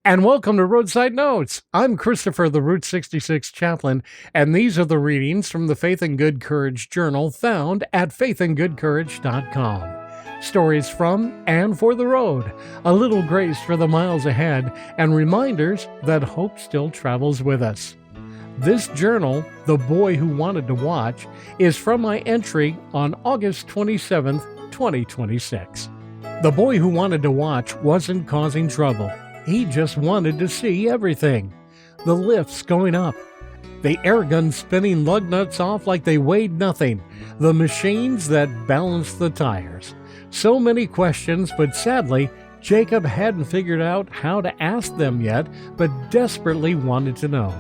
And welcome to Roadside Notes. I'm Christopher, the Route 66 chaplain, and these are the readings from the Faith and Good Courage Journal found at faithandgoodcourage.com. Stories from and for the road, a little grace for the miles ahead, and reminders that hope still travels with us. This journal, The Boy Who Wanted to Watch, is from my entry on August 27th, 2026. The boy who wanted to watch wasn't causing trouble. He just wanted to see everything. The lifts going up, the air guns spinning lug nuts off like they weighed nothing, the machines that balanced the tires. So many questions, but sadly, Jacob hadn't figured out how to ask them yet, but desperately wanted to know.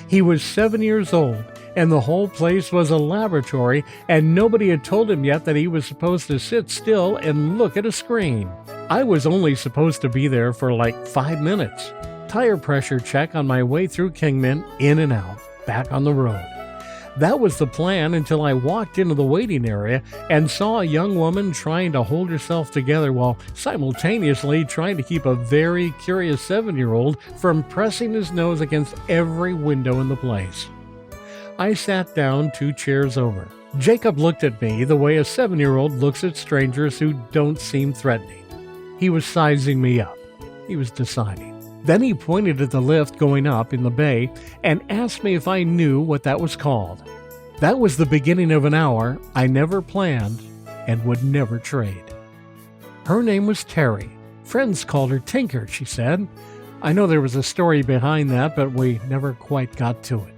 He was 7 years old, and the whole place was a laboratory, and nobody had told him yet that he was supposed to sit still and look at a screen. I was only supposed to be there for like 5 minutes. Tire pressure check on my way through Kingman, in and out, back on the road. That was the plan until I walked into the waiting area and saw a young woman trying to hold herself together while simultaneously trying to keep a very curious 7-year-old from pressing his nose against every window in the place. I sat down 2 chairs over. Jacob looked at me the way a 7-year-old looks at strangers who don't seem threatening. He was sizing me up. He was deciding. Then he pointed at the lift going up in the bay and asked me if I knew what that was called. That was the beginning of an hour I never planned and would never trade. Her name was Terry. Friends called her Tinker, she said. I know there was a story behind that, but we never quite got to it.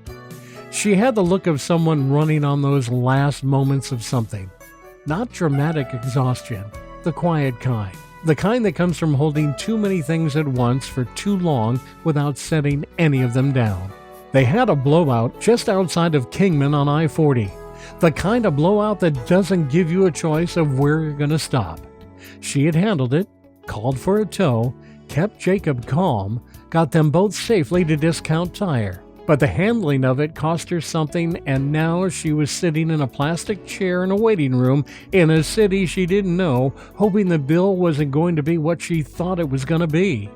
She had the look of someone running on those last moments of something. Not dramatic exhaustion, the quiet kind. The kind that comes from holding too many things at once for too long without setting any of them down. They had a blowout just outside of Kingman on I-40. The kind of blowout that doesn't give you a choice of where you're going to stop. She had handled it, called for a tow, kept Jacob calm, got them both safely to Discount Tire. But the handling of it cost her something, and now she was sitting in a plastic chair in a waiting room in a city she didn't know, hoping the bill wasn't going to be what she thought it was going to be.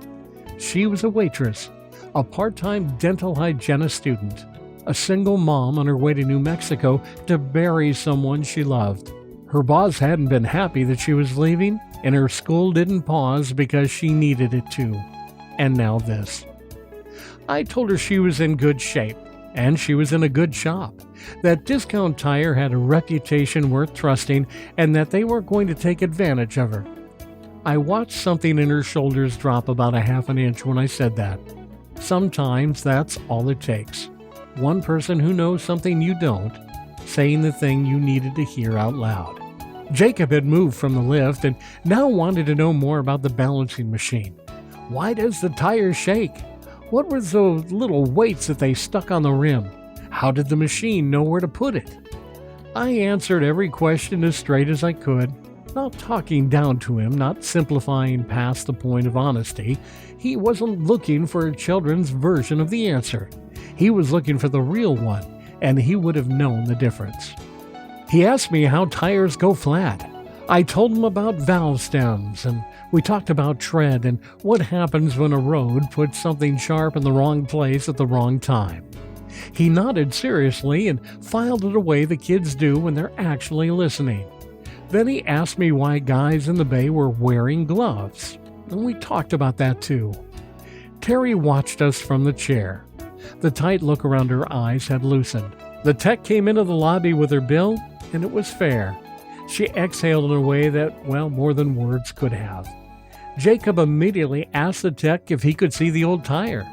She was a waitress, a part-time dental hygienist student, a single mom on her way to New Mexico to bury someone she loved. Her boss hadn't been happy that she was leaving, and her school didn't pause because she needed it to. And now this. I told her she was in good shape, and she was in a good shop, that Discount Tire had a reputation worth trusting, and that they weren't going to take advantage of her. I watched something in her shoulders drop about a half an inch when I said that. Sometimes that's all it takes. One person who knows something you don't, saying the thing you needed to hear out loud. Jacob had moved from the lift and now wanted to know more about the balancing machine. Why does the tire shake? What were those little weights that they stuck on the rim? How did the machine know where to put it? I answered every question as straight as I could, not talking down to him, not simplifying past the point of honesty. He wasn't looking for a children's version of the answer. He was looking for the real one, and he would have known the difference. He asked me how tires go flat. I told him about valve stems, and we talked about tread and what happens when a road puts something sharp in the wrong place at the wrong time. He nodded seriously and filed it away the kids do when they're actually listening. Then he asked me why guys in the bay were wearing gloves, and we talked about that too. Terry watched us from the chair. The tight look around her eyes had loosened. The tech came into the lobby with her bill, and it was fair. She exhaled in a way that, well, more than words could have. Jacob immediately asked the tech if he could see the old tire.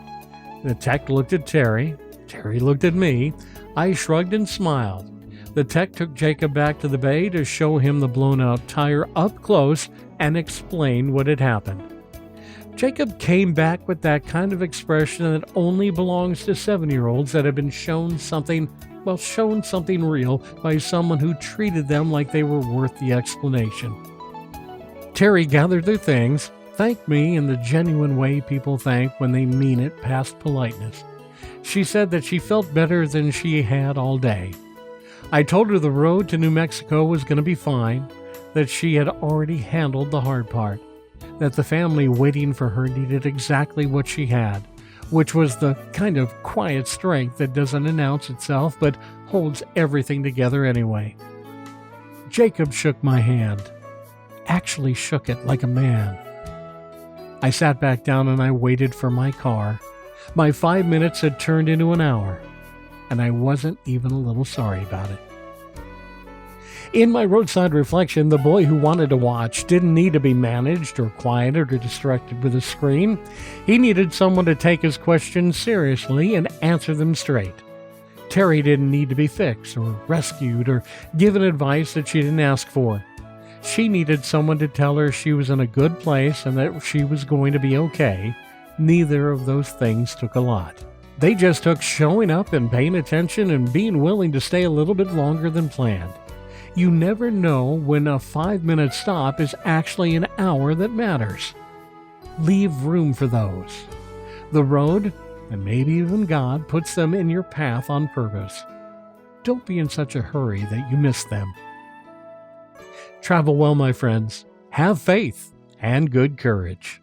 The tech looked at Terry. Terry looked at me. I shrugged and smiled. The tech took Jacob back to the bay to show him the blown-out tire up close and explain what had happened. Jacob came back with that kind of expression that only belongs to 7-year-olds that have been shown something real by someone who treated them like they were worth the explanation. Terry gathered their things, thanked me in the genuine way people thank when they mean it past politeness. She said that she felt better than she had all day. I told her the road to New Mexico was going to be fine, that she had already handled the hard part. that the family waiting for her needed exactly what she had, which was the kind of quiet strength that doesn't announce itself but holds everything together anyway. Jacob shook my hand, actually shook it like a man. I sat back down and I waited for my car. My 5 minutes had turned into an hour, and I wasn't even a little sorry about it. In my roadside reflection, the boy who wanted to watch didn't need to be managed or quieted or distracted with a screen. He needed someone to take his questions seriously and answer them straight. Terry didn't need to be fixed or rescued or given advice that she didn't ask for. She needed someone to tell her she was in a good place and that she was going to be okay. Neither of those things took a lot. They just took showing up and paying attention and being willing to stay a little bit longer than planned. You never know when a 5-minute stop is actually an hour that matters. Leave room for those. The road, and maybe even God, puts them in your path on purpose. Don't be in such a hurry that you miss them. Travel well, my friends. Have faith and good courage.